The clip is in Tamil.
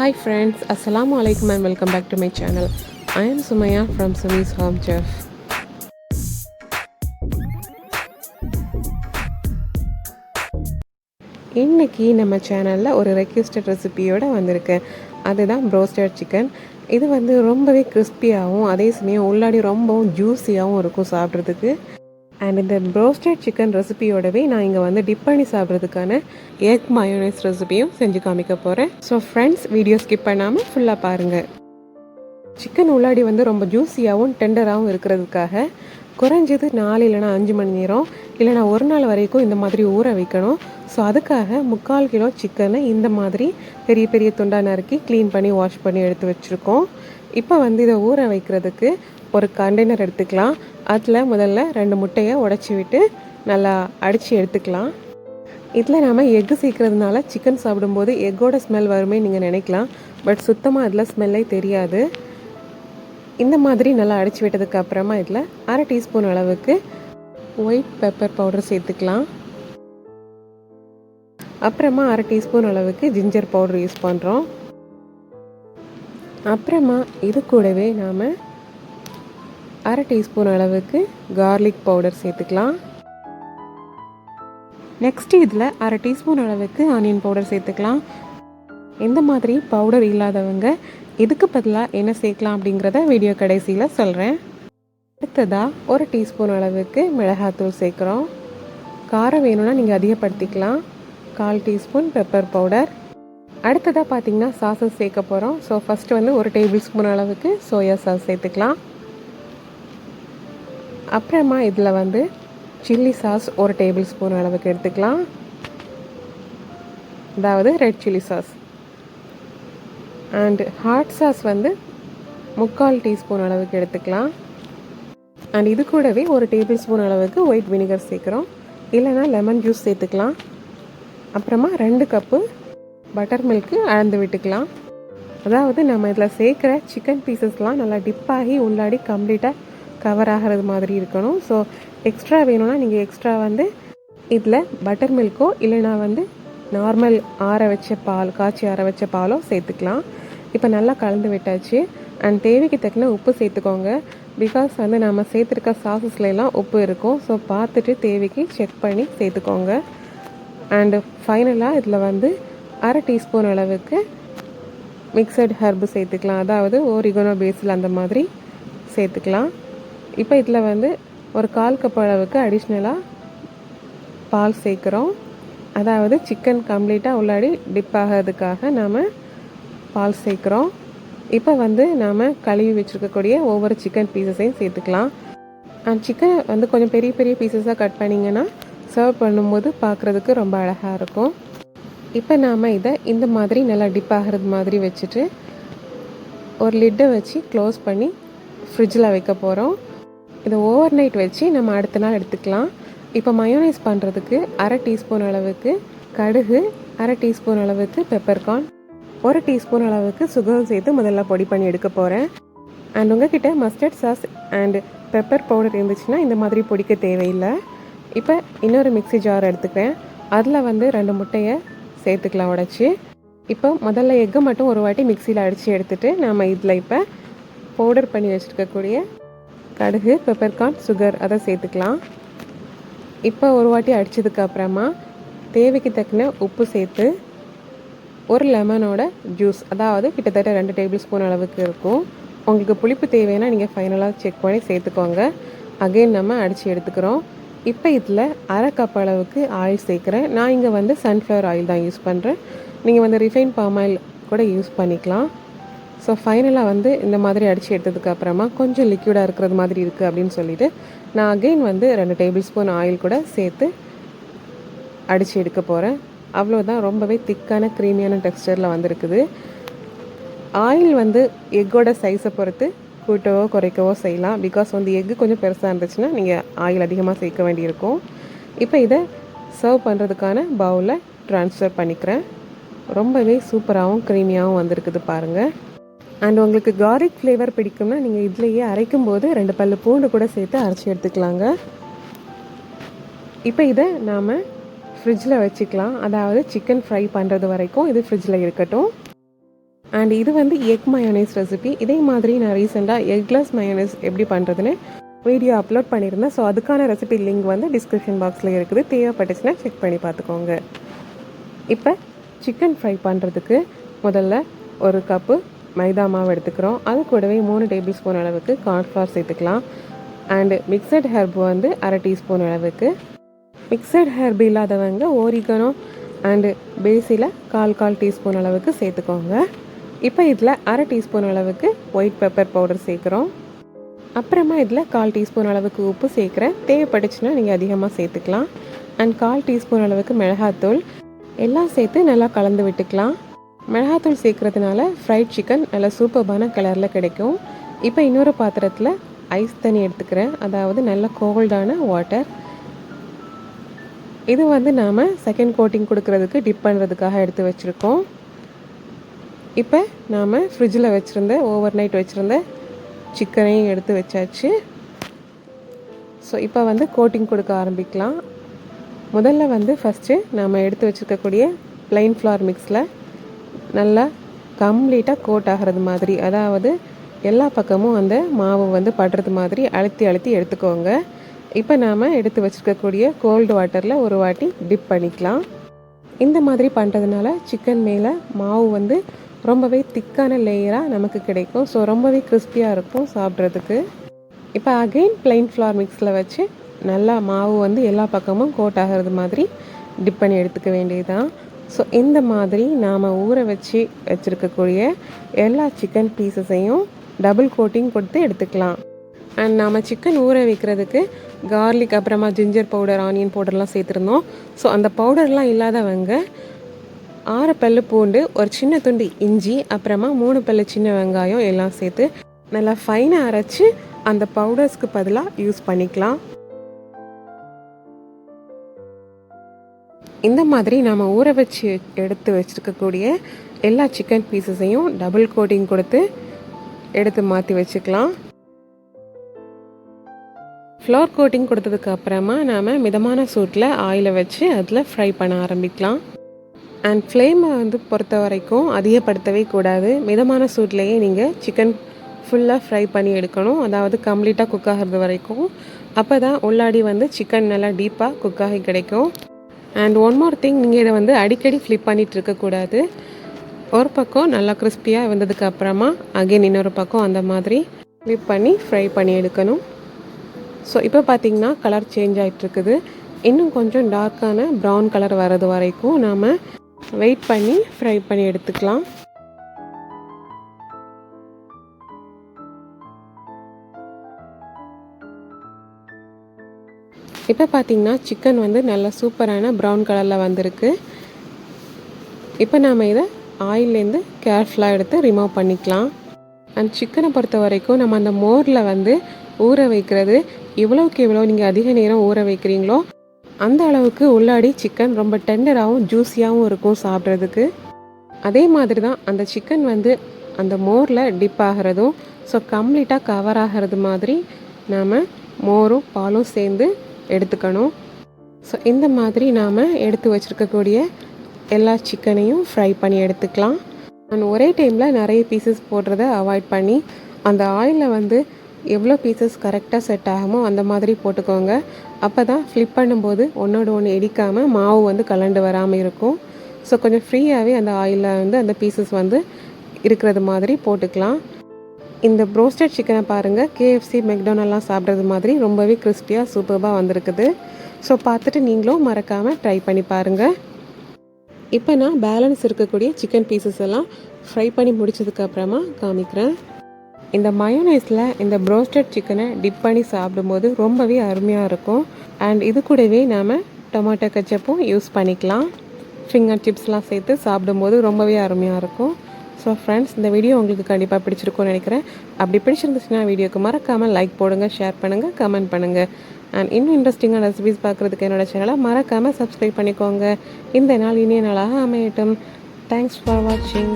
Hi friends, Assalamu alaikum and welcome back to my channel. I am Sumaya from sumishomechef. இன்னைக்கு நம்ம சேனலில் ஒரு ரெக்வெஸ்டட் ரெசிபியோடு வந்திருக்கேன். அதுதான் ப்ரோஸ்டட் சிக்கன். இது வந்து ரொம்பவே கிறிஸ்பியாகவும் அதே சமயம் உள்ளாடி ரொம்பவும் ஜூஸியாகவும் இருக்கும் சாப்பிட்றதுக்கு. அண்ட் இந்த ப்ரோஸ்டட் சிக்கன் ரெசிபியோடவே நான் இங்கே வந்து டிப் பண்ணி சாப்பிட்றதுக்கான எக் மயோனைஸ் ரெசிபியும் செஞ்சு காமிக்க போகிறேன். ஸோ ஃப்ரெண்ட்ஸ், வீடியோ ஸ்கிப் பண்ணாமல் ஃபுல்லாக பாருங்கள். சிக்கன் உள்ளாடி வந்து ரொம்ப ஜூஸியாகவும் டெண்டராகவும் இருக்கிறதுக்காக குறைஞ்சது 4 இல்லைனா 5 மணி நேரம் இல்லைனா ஒரு நாள் வரைக்கும் இந்த மாதிரி ஊற வைக்கணும். ஸோ அதுக்காக 3/4 கிலோ சிக்கனை இந்த மாதிரி பெரிய பெரிய துண்டாக நறுக்கி க்ளீன் பண்ணி வாஷ் பண்ணி எடுத்து வச்சுருக்கோம். இப்போ வந்து இதை ஊற வைக்கிறதுக்கு ஒரு கண்டெய்னர் எடுத்துக்கலாம். அதில் முதல்ல 2 முட்டையை உடச்சி விட்டு நல்லா அடித்து எடுத்துக்கலாம். இதில் நாம் எக்கு சேர்க்கறதுனால சிக்கன் சாப்பிடும்போது எக்கோட ஸ்மெல் வருமே நீங்கள் நினைக்கலாம். பட் சுத்தமாக அதில் ஸ்மெல்லே தெரியாது. இந்த மாதிரி நல்லா அடித்து விட்டதுக்கு அப்புறமா இதில் 1/2 டீஸ்பூன் அளவுக்கு ஒயிட் பெப்பர் பவுடர் சேர்த்துக்கலாம். அப்புறமா 1/2 டீஸ்பூன் அளவுக்கு ஜிஞ்சர் பவுடர் யூஸ் பண்ணுறோம். அப்புறமா இது கூடவே நாம் 1/2 டீஸ்பூன் அளவுக்கு கார்லிக் பவுடர் சேர்த்துக்கலாம். நெக்ஸ்ட்டு இதில் 1/2 டீஸ்பூன் அளவுக்கு ஆனியன் பவுடர் சேர்த்துக்கலாம். இந்த மாதிரி பவுடர் இல்லாதவங்க இதுக்கு பதிலாக என்ன சேர்க்கலாம் அப்படிங்கிறத வீடியோ கடைசியில் சொல்கிறேன். அடுத்ததாக 1 டீஸ்பூன் அளவுக்கு மிளகாத்தூள் சேர்க்குறோம். காரம் வேணும்னா நீங்கள் அதிகப்படுத்திக்கலாம். 1/4 டீஸ்பூன் பெப்பர் பவுடர். அடுத்ததாக பார்த்திங்கன்னா சாஸஸ் சேர்க்க போகிறோம். ஸோ ஃபஸ்ட்டு வந்து 1 டேபிள் ஸ்பூன் அளவுக்கு சோயா சாஸ் சேர்த்துக்கலாம். அப்புறமா இதில் வந்து சில்லி சாஸ் 1 டேபிள் ஸ்பூன் அளவுக்கு எடுத்துக்கலாம். அதாவது red chilli sauce. And hot sauce வந்து 3/4 டீஸ்பூன் அளவுக்கு எடுத்துக்கலாம். அண்ட் இது கூடவே 1 டேபிள் ஸ்பூன் அளவுக்கு ஒயிட் வினிகர் சேர்க்குறோம். இல்லைனா லெமன் ஜூஸ் சேர்த்துக்கலாம். அப்புறமா 2 கப்பு பட்டர் மில்க்கு அளந்து விட்டுக்கலாம். அதாவது நம்ம இதில் சேர்க்குற சிக்கன் பீசஸ்லாம் நல்லா டிப்பாகி உள்ளாடி கம்ப்ளீட்டாக கவர் ஆகிறது மாதிரி இருக்கணும். ஸோ எக்ஸ்ட்ரா வேணும்னா நீங்கள் எக்ஸ்ட்ரா வந்து இதில் பட்டர் மில்க்கோ இல்லைனா வந்து நார்மல் ஆற வச்ச பால், காய்ச்சி ஆற வச்ச பாலோ சேர்த்துக்கலாம். இப்போ நல்லா கலந்து விட்டாச்சு. அண்ட் தேவைக்கு தக்கன உப்பு சேர்த்துக்கோங்க. பிகாஸ் வந்து நம்ம சேர்த்துருக்க சாஸஸ்லாம் உப்பு இருக்கும். ஸோ பார்த்துட்டு தேவைக்கு செக் பண்ணி சேர்த்துக்கோங்க. அண்டு ஃபைனலாக இதில் வந்து 1/2 டீஸ்பூன் அளவுக்கு மிக்சட் ஹர்பு சேர்த்துக்கலாம். அதாவது ஓரிகனோ, பேசில் அந்த மாதிரி சேர்த்துக்கலாம். இப்போ இதில் வந்து ஒரு 1/4 கப் அளவுக்கு அடிஷ்னலாக பால் சேர்க்குறோம். அதாவது சிக்கன் கம்ப்ளீட்டாக உள்ளாடி டிப் ஆகிறதுக்காக நாம் பால் சேர்க்குறோம். இப்போ வந்து நாம் கழுவி வச்சுருக்கக்கூடிய ஒவ்வொரு சிக்கன் பீசஸையும் சேர்த்துக்கலாம். அண்ட் சிக்கனை வந்து கொஞ்சம் பெரிய பெரிய பீசஸாக கட் பண்ணிங்கன்னா சர்வ் பண்ணும்போது பார்க்குறதுக்கு ரொம்ப அழகாக இருக்கும். இப்போ நாம் இதை இந்த மாதிரி நல்லா டிப் ஆகிறது மாதிரி வச்சுட்டு ஒரு லிட்டை வச்சு க்ளோஸ் பண்ணி ஃப்ரிட்ஜில் வைக்க போகிறோம். இதை ஓவர் நைட் வச்சு நம்ம அடுத்த நாள் எடுத்துக்கலாம். இப்போ மயோனைஸ் பண்ணுறதுக்கு 1/2 டீஸ்பூன் அளவுக்கு கடுகு, 1/2 டீஸ்பூன் அளவுக்கு பெப்பர்கார்ன், 1 டீஸ்பூன் அளவுக்கு சுகர் சேர்த்து முதல்ல பொடி பண்ணி எடுக்க போகிறேன். அண்ட் உங்ககிட்ட mustard sauce and pepper powder இருந்துச்சுன்னா இந்த மாதிரி பொடிக்க தேவையில்லை. இப்போ இன்னொரு மிக்ஸி ஜார் எடுத்துக்கிறேன். அதில் வந்து 2 முட்டையை சேர்த்துக்கலாம் உடச்சி. இப்போ முதல்ல எக்கை மட்டும் ஒரு வாட்டி மிக்சியில் அடித்து எடுத்துகிட்டு நம்ம இதில் இப்போ பவுடர் பண்ணி வச்சுருக்கக்கூடிய கடுகு, பெப்பர்கார்ன், சுகர் அதை சேர்த்துக்கலாம். இப்போ ஒரு வாட்டி அடித்ததுக்கு அப்புறமா தேவைக்கு தக்கன உப்பு சேர்த்து ஒரு லெமனோட ஜூஸ், அதாவது கிட்டத்தட்ட 2 டேபிள் ஸ்பூன் அளவுக்கு இருக்கும். உங்களுக்கு புளிப்பு தேவைன்னா நீங்கள் ஃபைனலாக செக் பண்ணி சேர்த்துக்கோங்க. அகெயின் நம்ம அடித்து எடுத்துக்கிறோம். இப்போ இதில் 1/2 கப் அளவுக்கு ஆயில் சேர்க்குறேன். நான் இங்கே வந்து சன்ஃப்ளவர் ஆயில் தான் யூஸ் பண்ணுறேன். நீங்கள் வந்து ரிஃபைன் பாம் ஆயில் கூட யூஸ் பண்ணிக்கலாம். ஸோ ஃபைனலாக வந்து இந்த மாதிரி அடித்து எடுத்ததுக்கு அப்புறமா கொஞ்சம் லிக்விடாக இருக்கிறது மாதிரி இருக்குது அப்படின்னு சொல்லிவிட்டு நான் அகெயின் வந்து 2 டேபிள் ஸ்பூன் ஆயில் கூட சேர்த்து அடித்து எடுக்க போகிறேன். அவ்வளோதான், ரொம்பவே திக்கான க்ரீமியான டெக்ஸ்டரில் வந்துருக்குது. ஆயில் வந்து எக்கோட சைஸை பொறுத்து கூட்டவோ குறைக்கவோ செய்யலாம். பிகாஸ் வந்து எக்கு கொஞ்சம் பெருசாக இருந்துச்சுன்னா நீங்கள் ஆயில் அதிகமாக சேர்க்க வேண்டியிருக்கும். இப்போ இதை சர்வ் பண்ணுறதுக்கான பவுலில் ட்ரான்ஸ்ஃபர் பண்ணிக்கிறேன். ரொம்பவே சூப்பராகவும் க்ரீமியாகவும் வந்திருக்குது பாருங்கள். அண்ட் உங்களுக்கு கார்லிக் ஃப்ளேவர் பிடிக்கும்னா நீங்கள் இதுலேயே அரைக்கும் போது 2 பல்லு பூண்டு கூட சேர்த்து அரைச்சி எடுத்துக்கலாங்க. இப்போ இதை நாம் ஃப்ரிட்ஜில் வச்சுக்கலாம். அதாவது சிக்கன் ஃப்ரை பண்ணுறது வரைக்கும் இது ஃப்ரிட்ஜில் இருக்கட்டும். அண்ட் இது வந்து எக் மயோனைஸ் ரெசிபி. இதே மாதிரி நான் ரீசெண்டாக எக்லெஸ் மயோனைஸ் எப்படி பண்ணுறதுன்னு வீடியோ அப்லோட் பண்ணியிருந்தேன். ஸோ அதுக்கான ரெசிபி லிங்க் வந்து டிஸ்கிரிப்ஷன் பாக்ஸில் இருக்குது. தேவைப்பட்டுச்சுன்னா செக் பண்ணி பார்த்துக்கோங்க. இப்போ சிக்கன் ஃப்ரை பண்ணுறதுக்கு முதல்ல ஒரு கப்பு மைதா மாவு எடுத்துக்கிறோம். அது கூடவே 3 டேபிள் ஸ்பூன் அளவுக்கு கார்ன்ஃப்ளவர் சேர்த்துக்கலாம். அண்டு மிக்சட் ஹெர்ப் வந்து அரை டீஸ்பூன் அளவுக்கு. மிக்சட் ஹெர்ப் இல்லாதவங்க ஓரிகனோ அண்டு பேசியில் கால் டீஸ்பூன் அளவுக்கு சேர்த்துக்கோங்க. இப்போ இதில் அரை டீஸ்பூன் அளவுக்கு ஒயிட் பெப்பர் பவுடர் சேர்க்குறோம். அப்புறமா இதில் 1/4 டீஸ்பூன் அளவுக்கு உப்பு சேர்க்குறேன். தேவைப்பட்டுச்சுன்னா நீங்கள் அதிகமாக சேர்த்துக்கலாம். அண்ட் 1/4 டீஸ்பூன் அளவுக்கு மிளகாத்தூள் எல்லாம் சேர்த்து நல்லா கலந்து விட்டுக்கலாம். மிளகாத்தூள் சேர்க்குறதுனால ஃப்ரைட் சிக்கன் நல்லா சூப்பர்பான கலரில் கிடைக்கும். இப்போ இன்னொரு பாத்திரத்தில் ஐஸ் தண்ணி எடுத்துக்கிறேன், அதாவது நல்ல கோல்டான வாட்டர். இது வந்து நாம் செகண்ட் கோட்டிங் கொடுக்கறதுக்கு டிப் பண்ணுறதுக்காக எடுத்து வச்சுருக்கோம். இப்போ நாம் ஃப்ரிட்ஜில் வச்சுருந்த ஓவர் நைட் வச்சுருந்த சிக்கனையும் எடுத்து வச்சாச்சு. ஸோ இப்போ வந்து கோட்டிங் கொடுக்க ஆரம்பிக்கலாம். முதல்ல வந்து ஃபஸ்ட்டு நாம் எடுத்து வச்சுருக்கக்கூடிய ப்ளைன் ஃப்ளார் மிக்ஸில் நல்லா கம்ப்ளீட்டாக கோட் ஆகிறது மாதிரி, அதாவது எல்லா பக்கமும் அந்த மாவு வந்து படுறது மாதிரி அழுத்தி எடுத்துக்கோங்க. இப்போ நாம் எடுத்து வச்சுருக்கக்கூடிய கோல்டு வாட்டரில் ஒரு வாட்டி டிப் பண்ணிக்கலாம். இந்த மாதிரி பண்ணுறதுனால சிக்கன் மேலே மாவு வந்து ரொம்பவே திக்கான லேயராக நமக்கு கிடைக்கும். ஸோ ரொம்பவே கிறிஸ்பியாக இருக்கும் சாப்பிட்றதுக்கு. இப்போ அகெயின் ப்ளைன் ஃப்ளார் மிக்ஸில் வச்சு நல்லா மாவு வந்து எல்லா பக்கமும் கோட் ஆகிறது மாதிரி டிப் பண்ணி எடுத்துக்க வேண்டியதுதான். ஸோ இந்த மாதிரி நாம் ஊற வச்சுருக்கக்கூடிய எல்லா சிக்கன் பீசஸையும் டபுள் கோட்டிங் கொடுத்து எடுத்துக்கலாம். அண்ட் நாம் சிக்கன் ஊற வைக்கிறதுக்கு கார்லிக் அப்புறமா ஜிஞ்சர் பவுடர், ஆனியன் பவுடர்லாம் சேர்த்துருந்தோம். ஸோ அந்த பவுடர்லாம் இல்லாதவங்க 6 பல்லு பூண்டு, ஒரு சின்ன துண்டு இஞ்சி, அப்புறமா 3 பல்லு சின்ன வெங்காயம் எல்லாம் சேர்த்து நல்லா ஃபைனாக அரைச்சி அந்த பவுடர்ஸ்க்கு பதிலாக யூஸ் பண்ணிக்கலாம். இந்த மாதிரி நாம் ஊற வச்சு எடுத்து வச்சுருக்கக்கூடிய எல்லா சிக்கன் பீசஸையும் டபுள் கோட்டிங் கொடுத்து எடுத்து மாற்றி வச்சுக்கலாம். ஃப்ளோர் கோட்டிங் கொடுத்ததுக்கு அப்புறமா நாம் மிதமான சூட்டில் ஆயிலை வச்சு அதில் ஃப்ரை பண்ண ஆரம்பிக்கலாம். அண்ட் ஃப்ளேமை வந்து பொறுத்த வரைக்கும் அதிகப்படுத்தவே கூடாது. மிதமான சூட்லேயே நீங்கள் சிக்கன் ஃபுல்லாக ஃப்ரை பண்ணி எடுக்கணும், அதாவது கம்ப்ளீட்டாக குக் ஆகிறது வரைக்கும். அப்போ தான் உள்ளாடி வந்து சிக்கன் நல்லா டீப்பாக குக் ஆகி கிடைக்கும். அண்ட் ஒன் மோர் திங், நீங்கள் இதை வந்து அடிக்கடி ஃப்ளிப் பண்ணிகிட்டு இருக்கக்கூடாது. ஒரு பக்கம் நல்லா கிறிஸ்பியாக வந்ததுக்கு அப்புறமா அகைன் இன்னொரு பக்கம் அந்த மாதிரி ஃப்ளிப் பண்ணி ஃப்ரை பண்ணி எடுக்கணும். ஸோ இப்போ பார்த்திங்கன்னா கலர் சேஞ்ச் ஆகிட்டுருக்குது. இன்னும் கொஞ்சம் டார்க்கான ப்ரௌன் கலர் வர்றது வரைக்கும் நாம் வெயிட் பண்ணி ஃப்ரை பண்ணி எடுத்துக்கலாம். இப்போ பார்த்திங்கன்னா சிக்கன் வந்து நல்ல சூப்பரான ப்ரௌன் கலரில் வந்திருக்கு. இப்போ நாம் இதை ஆயிலேருந்து கேர்ஃபுல்லாக எடுத்து ரிமூவ் பண்ணிக்கலாம். அண்ட் சிக்கனை பொறுத்த வரைக்கும் நம்ம அந்த மோரில் வந்து ஊற வைக்கிறது எவ்வளோக்கு எவ்வளோ நீங்கள் அதிக நேரம் ஊற வைக்கிறீங்களோ அந்த அளவுக்கு உள்ளாடி சிக்கன் ரொம்ப டெண்டராகவும் ஜூஸியாகவும் இருக்கும் சாப்பிட்றதுக்கு. அதே மாதிரி தான் அந்த சிக்கன் வந்து அந்த மோரில் டிப் ஆகிறதும் ஸோ கம்ப்ளீட்டாக கவர் ஆகிறது மாதிரி நாம் மோரும் பாலும் சேர்ந்து எடுத்துக்கணும். ஸோ இந்த மாதிரி நாம் எடுத்து வச்சுருக்கக்கூடிய எல்லா சிக்கனையும் ஃப்ரை பண்ணி எடுத்துக்கலாம். அண்ட் ஒரே டைமில் நிறைய பீசஸ் போடுறத அவாய்ட் பண்ணி அந்த ஆயிலில் வந்து எவ்வளோ பீசஸ் கரெக்டாக செட் ஆகுமோ அந்த மாதிரி போட்டுக்கோங்க. அப்போ தான் ஃப்ளிப் பண்ணும்போது ஒன்றோடு ஒன்று இடிக்காமல் மாவு வந்து கலண்டு வராமல் இருக்கும். ஸோ கொஞ்சம் ஃப்ரீயாகவே அந்த ஆயிலில் வந்து அந்த பீசஸ் வந்து இருக்கிறது மாதிரி போட்டுக்கலாம். இந்த ப்ரோஸ்டட் சிக்கனை பாருங்கள், KFC, மெக்டொனால்ட்லாம் சாப்பிட்றது மாதிரி ரொம்பவே கிறிஸ்பியாக சூப்பராக வந்திருக்குது. ஸோ பார்த்துட்டு நீங்களும் மறக்காமல் ட்ரை பண்ணி பாருங்கள். இப்போ நான் பேலன்ஸ் இருக்கக்கூடிய சிக்கன் பீசஸ் எல்லாம் ஃப்ரை பண்ணி முடிச்சதுக்கப்புறமா காமிக்கிறேன். இந்த மயோனைஸில் இந்த ப்ரோஸ்டட் சிக்கனை டிப் பண்ணி சாப்பிடும்போது ரொம்பவே அருமையாக இருக்கும். அண்ட் இது கூடவே நாம் டொமேட்டோ கெச்சப்பும் யூஸ் பண்ணிக்கலாம். ஃபிங்கர் சிப்ஸ்லாம் சேர்த்து சாப்பிடும்போது ரொம்பவே அருமையாக இருக்கும். ஸோ ஃப்ரெண்ட்ஸ், இந்த வீடியோ உங்களுக்கு கண்டிப்பாக பிடிச்சிருக்கும்னு நினைக்கிறேன். அப்படி பிடிச்சிருந்துச்சுன்னா வீடியோக்கு மறக்காமல் லைக் போடுங்க, ஷேர் பண்ணுங்கள், கமெண்ட் பண்ணுங்கள். அண்ட் இன்னும் இன்ட்ரெஸ்டிங்கான ரெசிபிஸ் பார்க்குறதுக்கு என்னோடய சேனலை மறக்காமல் சப்ஸ்கிரைப் பண்ணிக்கோங்க. இந்த நாள் இனிய நாளாக அமையட்டும். தேங்க்ஸ் ஃபார் வாட்சிங்.